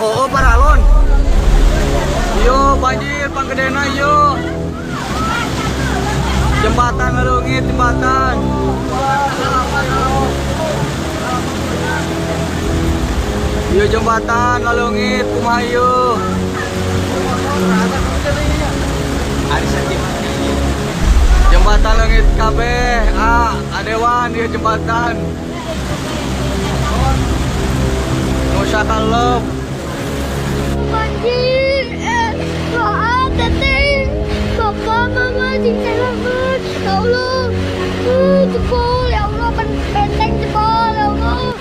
Oh, paralon. Yo, banjir Panggedena yo. Jembatan ngelungit, jembatan. Yo jembatan ngelungit, kumaha yo. Jembatan langit kabeh, adewan dia jembatan. Nusa Kaleb. Banjir, doa teteh, papa mama diselamat, ya Allah, jebol, ya Allah, benteng jebol, ya Allah.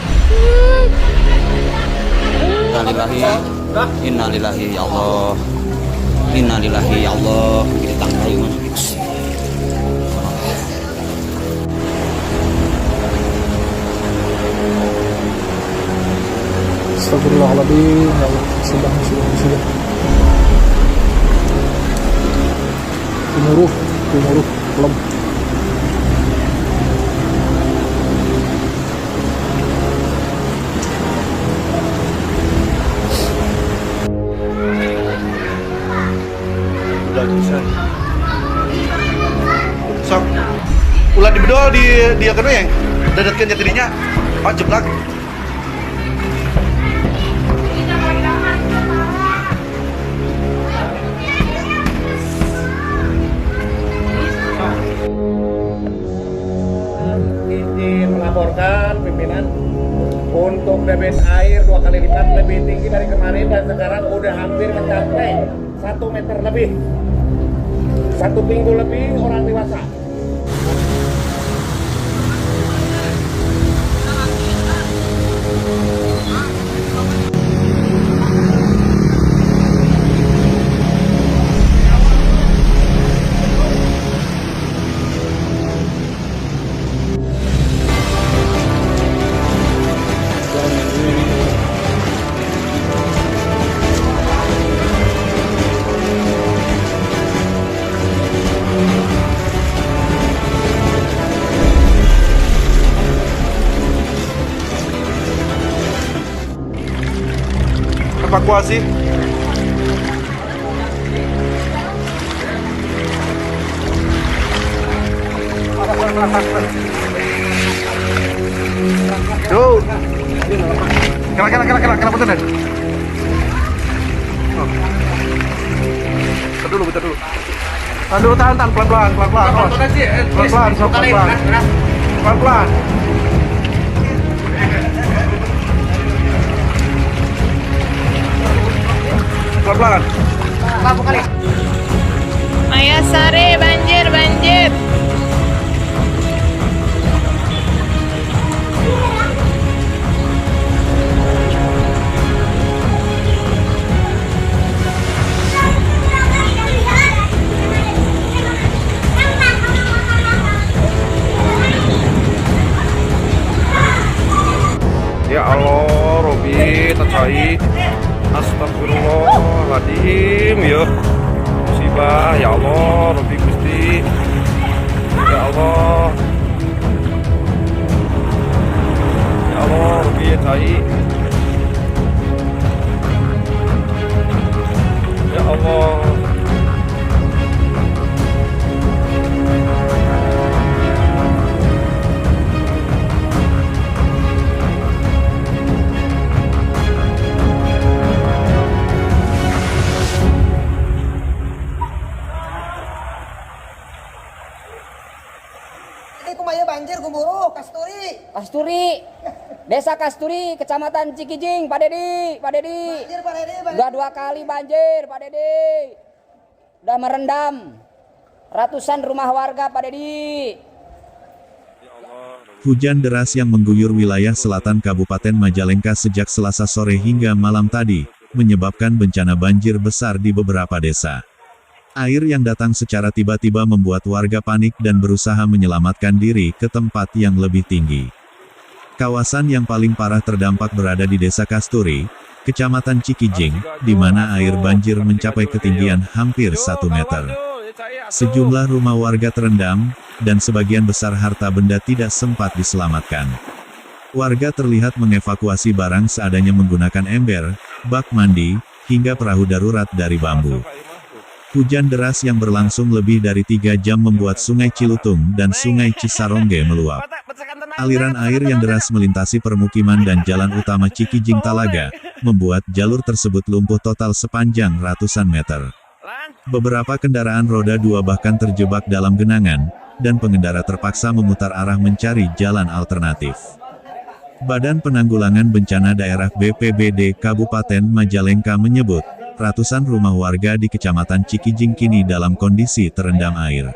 Innalillahi ya Allah. Innalillahi ya Allah. Kita tangkai mas. Astagfirullahaladzim, ya Allah, sudah. Gemuruh, lem. Udah bisa. Sok. Ulah dibedol di kedua yang dadatkeun jatirinya. Oh, jeblak. Melaporkan pimpinan untuk debit air 2 kali lipat lebih tinggi dari kemarin dan sekarang udah hampir mencapai 1 meter lebih. 1 minggu lebih orang dewasa. Evakuasi. Yo. Kela betul deh. Bentar dulu. Aduh, tahan, pelan-pelan. Pelan-pelan. Pelan-pelan. Mayasari banjir. Ya Allah, Robi, Tatai. Astagfirullahaladzim, ya musibah, ya Allah, Robi Gusti, ya Allah, Robi Tatai, ya Allah. Kumaya banjir Gumuru, Kasturi, Desa Kasturi, Kecamatan Cikijing, Pak Dedi. Banjir. Udah 2 kali banjir, Pak Dedi. Udah merendam ratusan rumah warga, Pak Dedi. Hujan deras yang mengguyur wilayah selatan Kabupaten Majalengka sejak Selasa sore hingga malam tadi, menyebabkan bencana banjir besar di beberapa desa. Air yang datang secara tiba-tiba membuat warga panik dan berusaha menyelamatkan diri ke tempat yang lebih tinggi. Kawasan yang paling parah terdampak berada di Desa Kasturi, Kecamatan Cikijing, di mana air banjir mencapai ketinggian hampir 1 meter. Sejumlah rumah warga terendam, dan sebagian besar harta benda tidak sempat diselamatkan. Warga terlihat mengevakuasi barang seadanya menggunakan ember, bak mandi, hingga perahu darurat dari bambu. Hujan deras yang berlangsung lebih dari 3 jam membuat Sungai Cilutung dan Sungai Cisarongge meluap. Aliran air yang deras melintasi permukiman dan jalan utama Cikijing Talaga, membuat jalur tersebut lumpuh total sepanjang ratusan meter. Beberapa kendaraan roda 2 bahkan terjebak dalam genangan, dan pengendara terpaksa memutar arah mencari jalan alternatif. Badan Penanggulangan Bencana Daerah BPBD Kabupaten Majalengka menyebut, ratusan rumah warga di Kecamatan Cikijing kini dalam kondisi terendam air.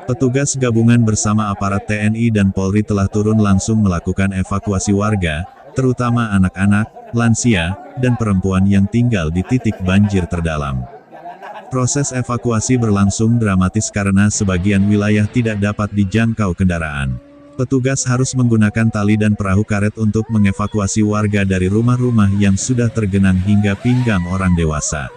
Petugas gabungan bersama aparat TNI dan Polri telah turun langsung melakukan evakuasi warga, terutama anak-anak, lansia, dan perempuan yang tinggal di titik banjir terdalam. Proses evakuasi berlangsung dramatis karena sebagian wilayah tidak dapat dijangkau kendaraan. Petugas harus menggunakan tali dan perahu karet untuk mengevakuasi warga dari rumah-rumah yang sudah tergenang hingga pinggang orang dewasa.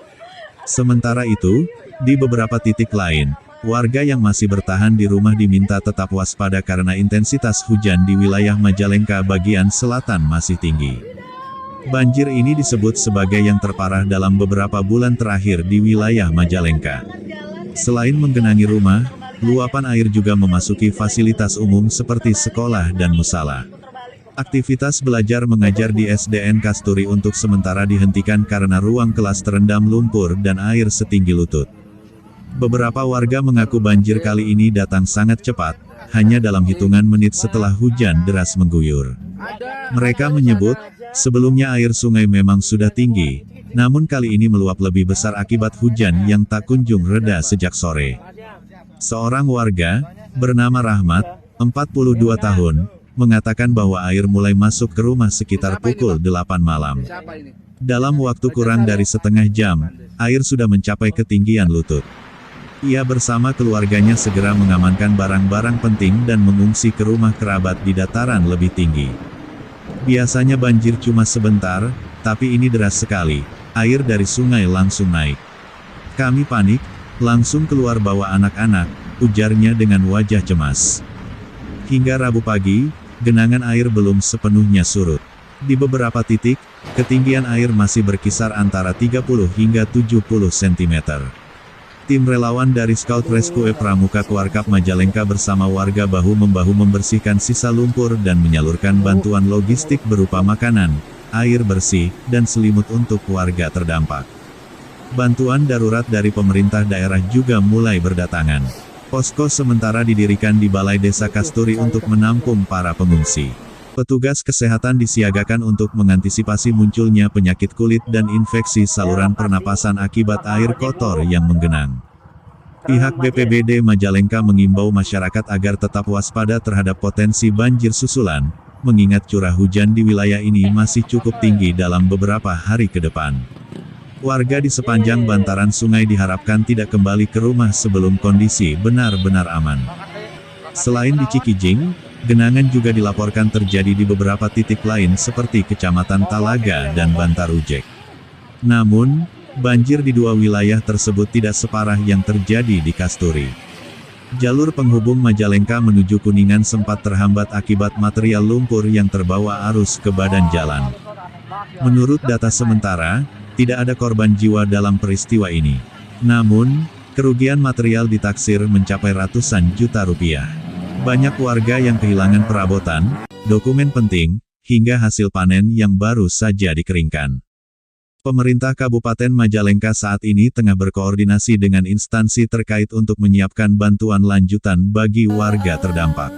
Sementara itu, di beberapa titik lain, warga yang masih bertahan di rumah diminta tetap waspada karena intensitas hujan di wilayah Majalengka bagian selatan masih tinggi. Banjir ini disebut sebagai yang terparah dalam beberapa bulan terakhir di wilayah Majalengka. Selain menggenangi rumah, luapan air juga memasuki fasilitas umum seperti sekolah dan musala. Aktivitas belajar mengajar di SDN Kasturi untuk sementara dihentikan karena ruang kelas terendam lumpur dan air setinggi lutut. Beberapa warga mengaku banjir kali ini datang sangat cepat, hanya dalam hitungan menit setelah hujan deras mengguyur. Mereka menyebut, sebelumnya air sungai memang sudah tinggi, namun kali ini meluap lebih besar akibat hujan yang tak kunjung reda sejak sore. Seorang warga, bernama Rahmat, 42 tahun, mengatakan bahwa air mulai masuk ke rumah sekitar pukul 8 malam. Dalam waktu kurang dari setengah jam, air sudah mencapai ketinggian lutut. Ia bersama keluarganya segera mengamankan barang-barang penting dan mengungsi ke rumah kerabat di dataran lebih tinggi. Biasanya banjir cuma sebentar, tapi ini deras sekali, air dari sungai langsung naik. Kami panik, langsung keluar bawa anak-anak, ujarnya dengan wajah cemas. Hingga Rabu pagi, genangan air belum sepenuhnya surut. Di beberapa titik, ketinggian air masih berkisar antara 30 hingga 70 cm. Tim relawan dari Scout Rescue Pramuka Kuarkap Majalengka bersama warga bahu-membahu membersihkan sisa lumpur dan menyalurkan bantuan logistik berupa makanan, air bersih, dan selimut untuk warga terdampak. Bantuan darurat dari pemerintah daerah juga mulai berdatangan. Posko sementara didirikan di Balai Desa Kasturi untuk menampung para pengungsi. Petugas kesehatan disiagakan untuk mengantisipasi munculnya penyakit kulit dan infeksi saluran pernapasan akibat air kotor yang menggenang. Pihak BPBD Majalengka mengimbau masyarakat agar tetap waspada terhadap potensi banjir susulan, mengingat curah hujan di wilayah ini masih cukup tinggi dalam beberapa hari ke depan. Warga di sepanjang bantaran sungai diharapkan tidak kembali ke rumah sebelum kondisi benar-benar aman. Selain di Cikijing, genangan juga dilaporkan terjadi di beberapa titik lain seperti Kecamatan Talaga dan Bantarujek. Namun, banjir di dua wilayah tersebut tidak separah yang terjadi di Kasturi. Jalur penghubung Majalengka menuju Kuningan sempat terhambat akibat material lumpur yang terbawa arus ke badan jalan. Menurut data sementara, tidak ada korban jiwa dalam peristiwa ini. Namun, kerugian material ditaksir mencapai ratusan juta rupiah. Banyak warga yang kehilangan perabotan, dokumen penting, hingga hasil panen yang baru saja dikeringkan. Pemerintah Kabupaten Majalengka saat ini tengah berkoordinasi dengan instansi terkait untuk menyiapkan bantuan lanjutan bagi warga terdampak.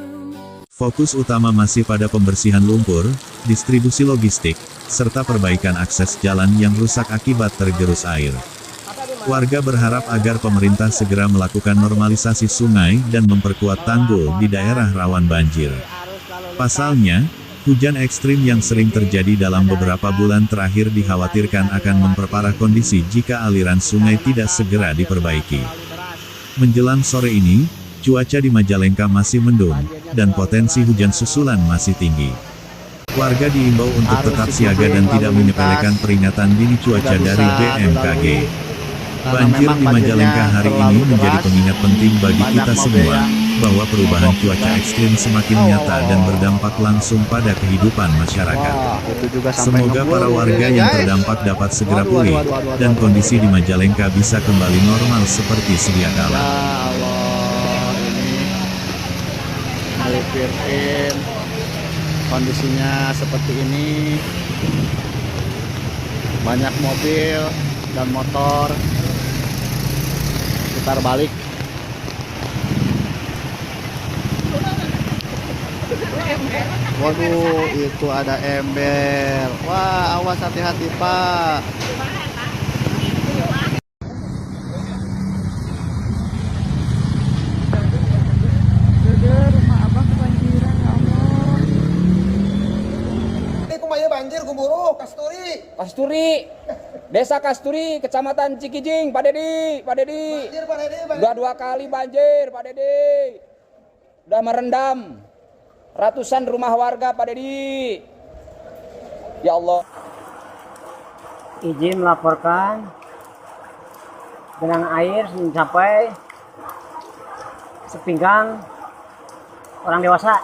Fokus utama masih pada pembersihan lumpur, distribusi logistik, serta perbaikan akses jalan yang rusak akibat tergerus air. Warga berharap agar pemerintah segera melakukan normalisasi sungai dan memperkuat tanggul di daerah rawan banjir. Pasalnya, hujan ekstrim yang sering terjadi dalam beberapa bulan terakhir dikhawatirkan akan memperparah kondisi jika aliran sungai tidak segera diperbaiki. Menjelang sore ini, cuaca di Majalengka masih mendung, dan potensi hujan susulan masih tinggi. Warga diimbau untuk tetap siaga dan tidak menyepelekan peringatan dini cuaca dari BMKG. Banjir di Majalengka hari ini menjadi pengingat penting bagi kita semua, bahwa perubahan cuaca ekstrim semakin nyata dan berdampak langsung pada kehidupan masyarakat. Itu juga sampai Semoga ngebul para ya, warga yang guys. terdampak dapat segera Waduh, pulih, waduh, waduh, dan waduh. kondisi di Majalengka bisa kembali normal seperti sedia Ya kala. Allah, ini Filipin kondisinya seperti ini, banyak mobil dan motor putar balik. Waduh, itu ada ember. Wah, awas, hati-hati Pak. Kasturi, Desa Kasturi, Kecamatan Cikijing, Pak Dedi, Pak Dedi. Udah 2 kali banjir, Pak Dedi. Udah merendam ratusan rumah warga, Pak Dedi. Ya Allah. Izin melaporkan genangan air mencapai sepinggang orang dewasa.